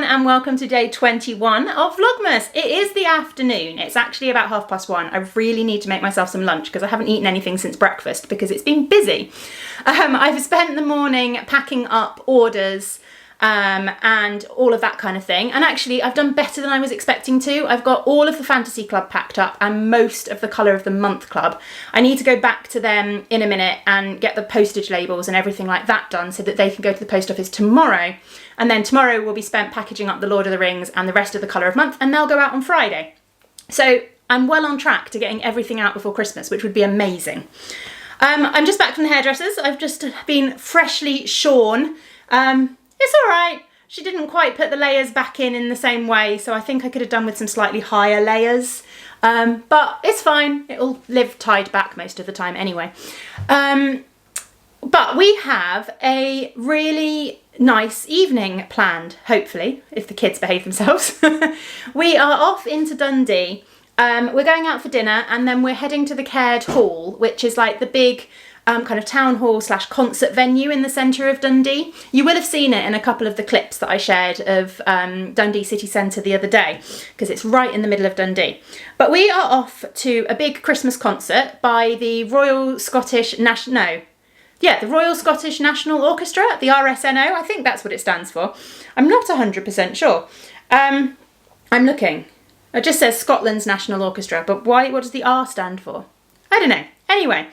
and welcome to day 21 of Vlogmas. It is the afternoon. It's actually about 1:30. I really need to make myself some lunch because I haven't eaten anything since breakfast because it's been busy. I've spent the morning packing up orders and all of that kind of thing. And actually I've done better than I was expecting to. I've got all of the Fantasy Club packed up and most of the Colour of the Month Club. I need to go back to them in a minute and get the postage labels and everything like that done so that they can go to the post office tomorrow. And then tomorrow will be spent packaging up the Lord of the Rings and the rest of the Colour of Month, and they'll go out on Friday. So I'm well on track to getting everything out before Christmas, which would be amazing. I'm just back from the hairdressers. I've just been freshly shorn. It's all right. She didn't quite put the layers back in the same way, so I think I could have done with some slightly higher layers. But it's fine. It'll live tied back most of the time anyway. But we have a really nice evening planned, hopefully, if the kids behave themselves. We are off into Dundee. We're going out for dinner and then we're heading to the Caird Hall, which is like the big kind of town hall / concert venue in the centre of Dundee. You will have seen it in a couple of the clips that I shared of Dundee City Centre the other day, because it's right in the middle of Dundee. But we are off to a big Christmas concert by the Royal Scottish National Orchestra, the RSNO, I think that's what it stands for. I'm not 100% sure. I'm looking. It just says Scotland's National Orchestra, but why? What does the R stand for? I don't know. Anyway,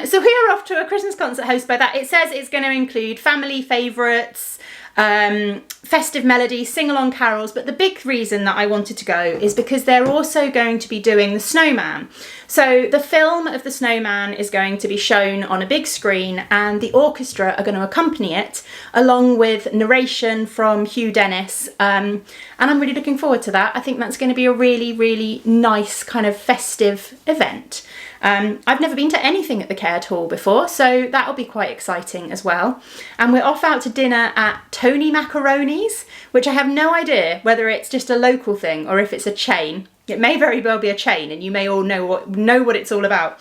so we are off to a Christmas concert hosted by that. It says it's going to include family favourites, festive melodies, sing-along carols, but the big reason that I wanted to go is because they're also going to be doing The Snowman. So the film of The Snowman is going to be shown on a big screen and the orchestra are going to accompany it along with narration from Hugh Dennis, and I'm really looking forward to that. I think that's going to be a really, really nice kind of festive event. I've never been to anything at the Caird Hall before, so that'll be quite exciting as well. And we're off out to dinner at Tony Macaroni's, which I have no idea whether it's just a local thing or if it's a chain. It may very well be a chain and you may all know what it's all about.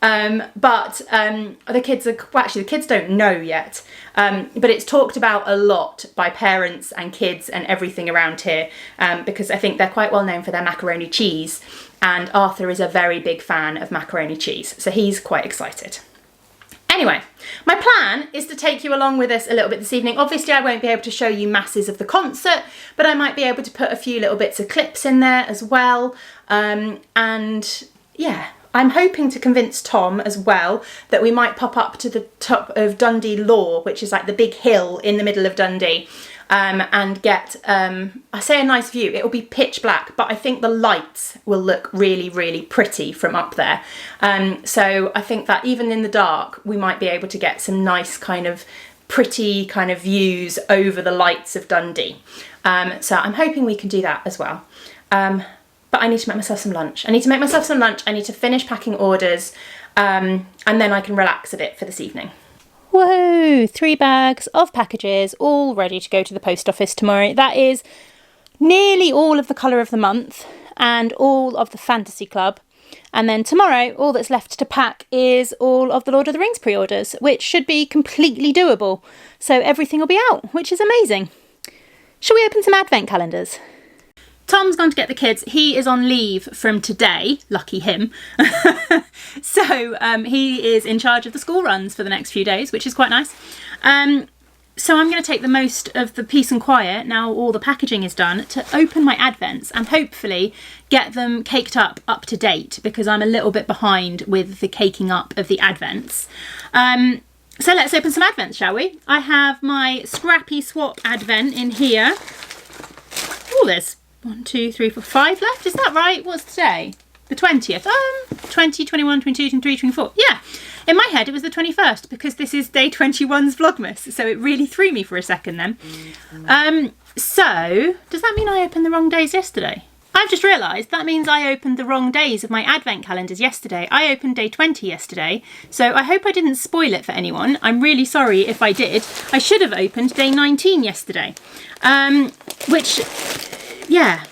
But the kids are, well, actually the kids don't know yet, but it's talked about a lot by parents and kids and everything around here, because I think they're quite well known for their macaroni cheese, and Arthur is a very big fan of macaroni cheese, so he's quite excited. Anyway, my plan is to take you along with us a little bit this evening. Obviously I won't be able to show you masses of the concert, but I might be able to put a few little bits of clips in there as well, and yeah, I'm hoping to convince Tom as well that we might pop up to the top of Dundee Law, which is like the big hill in the middle of Dundee, and get, I say a nice view. It'll be pitch black, but I think the lights will look really, really pretty from up there. So I think that even in the dark, we might be able to get some nice kind of pretty kind of views over the lights of Dundee. So I'm hoping we can do that as well. But I need to make myself some lunch. I need to finish packing orders, and then I can relax a bit for this evening. Whoa, 3 bags of packages all ready to go to the post office tomorrow. That is nearly all of the Colour of the Month and all of the Fantasy Club. And then tomorrow, all that's left to pack is all of the Lord of the Rings pre-orders, which should be completely doable. So everything will be out, which is amazing. Shall we open some advent calendars? Tom's gone to get the kids. He is on leave from today, lucky him. So he is in charge of the school runs for the next few days, which is quite nice. So I'm going to take the most of the peace and quiet, now all the packaging is done, to open my advents and hopefully get them caked up to date, because I'm a little bit behind with the caking up of the advents. So let's open some advents, shall we? I have my Scrappy Swap advent in here. Oh, there's 1, 2, 3, 4, 5 left. Is that right? What's today? The 20th. 20, 21, 22, 23, 24. Yeah. In my head, it was the 21st because this is day 21's Vlogmas. So it really threw me for a second then. So does that mean I opened the wrong days yesterday? I've just realised that means I opened the wrong days of my advent calendars yesterday. I opened day 20 yesterday. So I hope I didn't spoil it for anyone. I'm really sorry if I did. I should have opened day 19 yesterday. Which... yeah,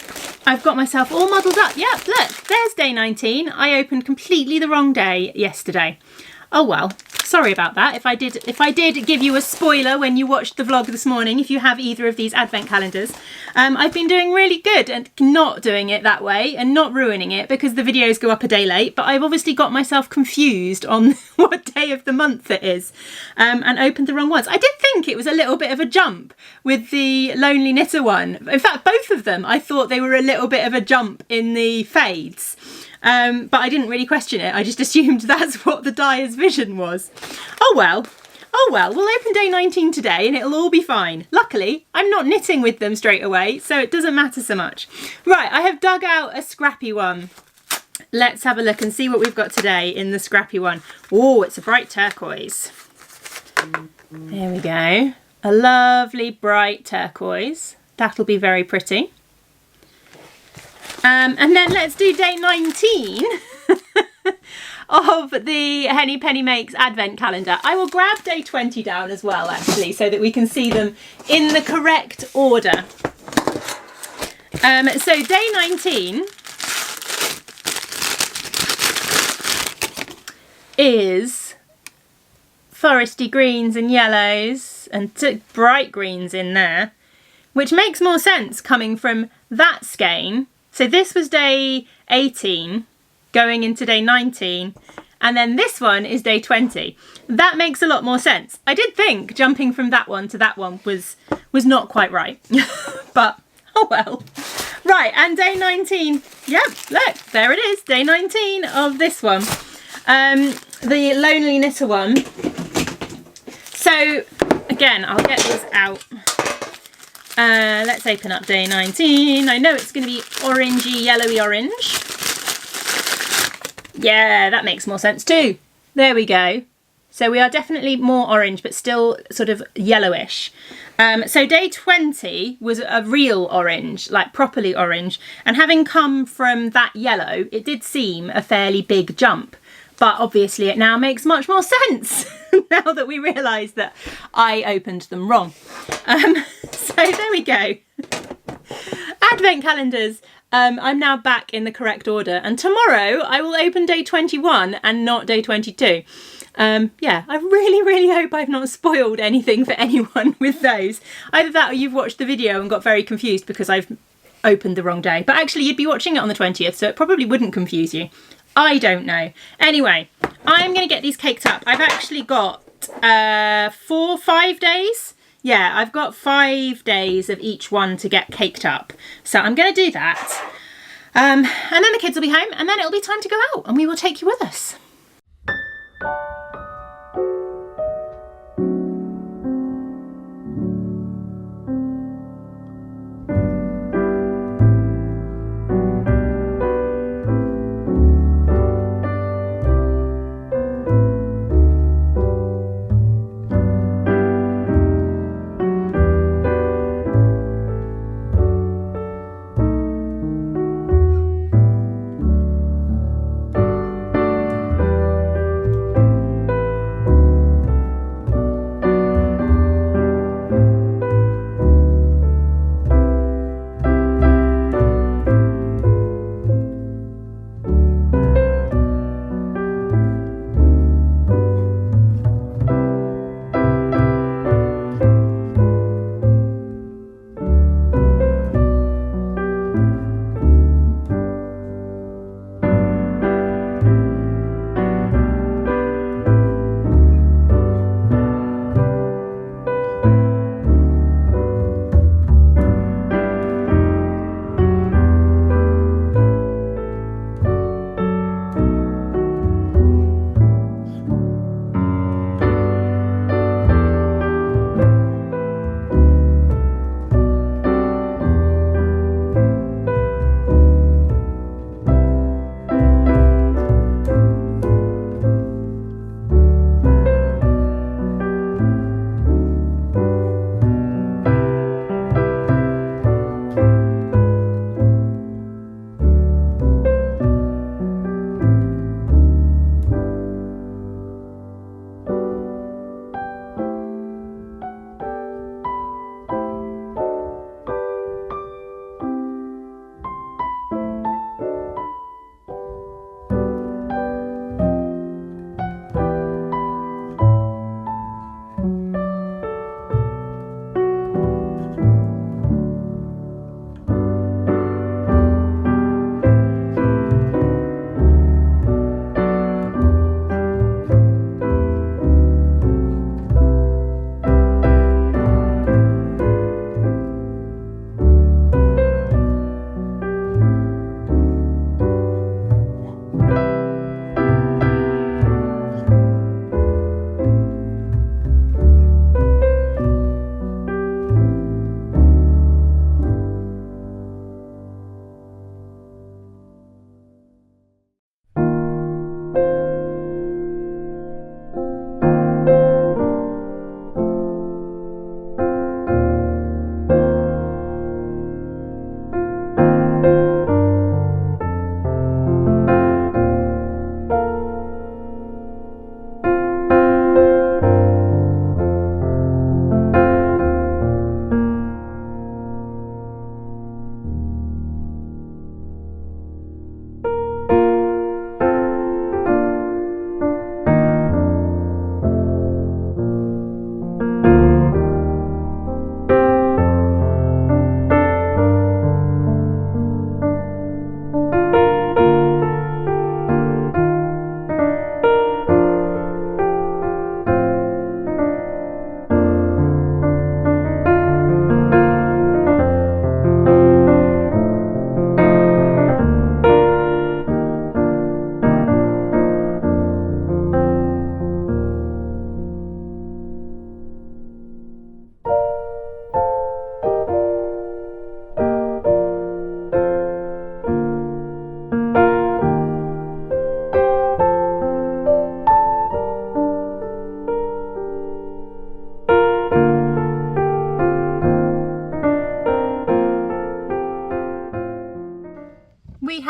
I've got myself all muddled up. Yeah, look, there's day 19. I opened completely the wrong day yesterday. Oh well, sorry about that. If I did give you a spoiler when you watched the vlog this morning, if you have either of these advent calendars, I've been doing really good and not doing it that way and not ruining it because the videos go up a day late, but I've obviously got myself confused on what day of the month it is and opened the wrong ones. I did think it was a little bit of a jump with the Lonely Knitter one. In fact, both of them, I thought they were a little bit of a jump in the fades. But I didn't really question it. I just assumed that's what the dyer's vision was. Oh well, we'll open day 19 today and it'll all be fine. Luckily, I'm not knitting with them straight away, so it doesn't matter so much. Right, I have dug out a scrappy one. Let's have a look and see what we've got today in the scrappy one. Oh, it's a bright turquoise. There we go. A lovely bright turquoise. That'll be very pretty. And then let's do day 19 of the Henny Penny Makes Advent Calendar. I will grab day 20 down as well, actually, so that we can see them in the correct order. So day 19 is foresty greens and yellows and bright greens in there, which makes more sense coming from that skein. So this was day 18 going into day 19 and then this one is day 20. That makes a lot more sense. I did think jumping from that one to that one was not quite right, but oh well. Right, and day 19, yep, look, there it is, day 19 of this one. The Lonely Knitter one. So again, I'll get these out. Let's open up day 19. I know it's going to be orangey, yellowy orange. Yeah, that makes more sense too. There we go. So we are definitely more orange, but still sort of yellowish. So day 20 was a real orange, like properly orange. And having come from that yellow, it did seem a fairly big jump. But obviously it now makes much more sense now that we realise that I opened them wrong. So there we go. Advent calendars. I'm now back in the correct order. And tomorrow I will open day 21 and not day 22. Yeah, I really hope I've not spoiled anything for anyone with those. Either that or you've watched the video and got very confused because I've opened the wrong day. But actually you'd be watching it on the 20th, so it probably wouldn't confuse you. I don't know. Anyway, I'm going to get these caked up. I've actually got 5 days. Yeah, I've got 5 days of each one to get caked up. So I'm going to do that. And then the kids will be home and then it'll be time to go out and we will take you with us.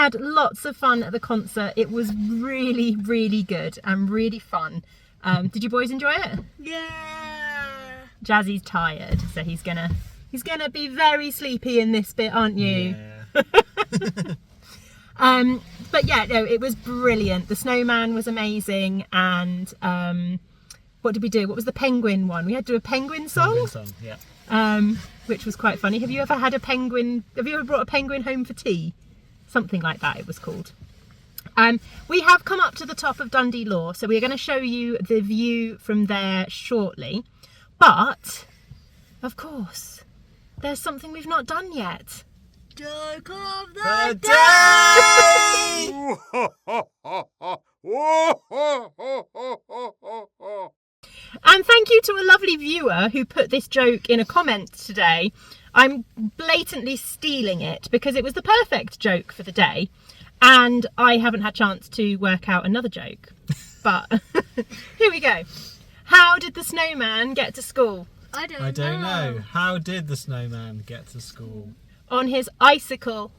had lots of fun at the concert. It was really, really good and really fun. Did you boys enjoy it? Yeah. Jazzy's tired, so he's gonna be very sleepy in this bit, aren't you? Yeah. But yeah, no, it was brilliant. The snowman was amazing, and what did we do? What was the penguin one? We had to do a penguin song. Penguin song, yeah. Which was quite funny. Have you ever had a penguin? Have you ever brought a penguin home for tea? Something like that it was called. We have come up to the top of Dundee Law, so we're going to show you the view from there shortly. But, of course, there's something we've not done yet. Joke of the day! And thank you to a lovely viewer who put this joke in a comment today. I'm blatantly stealing it because it was the perfect joke for the day. And I haven't had a chance to work out another joke. But here we go. How did the snowman get to school? I don't know. How did the snowman get to school? On his icicle.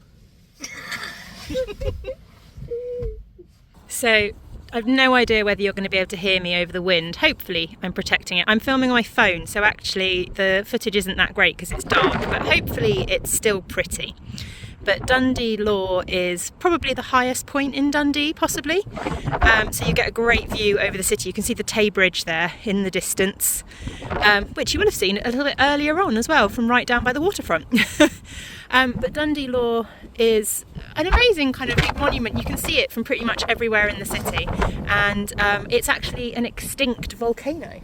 So, I've no idea whether you're going to be able to hear me over the wind. Hopefully I'm protecting it. I'm filming on my phone, so actually the footage isn't that great because it's dark, but hopefully it's still pretty. But Dundee Law is probably the highest point in Dundee, possibly. So you get a great view over the city. You can see the Tay Bridge there in the distance, which you will have seen a little bit earlier on as well, from right down by the waterfront. But Dundee Law is an amazing kind of big monument. You can see it from pretty much everywhere in the city. And it's actually an extinct volcano.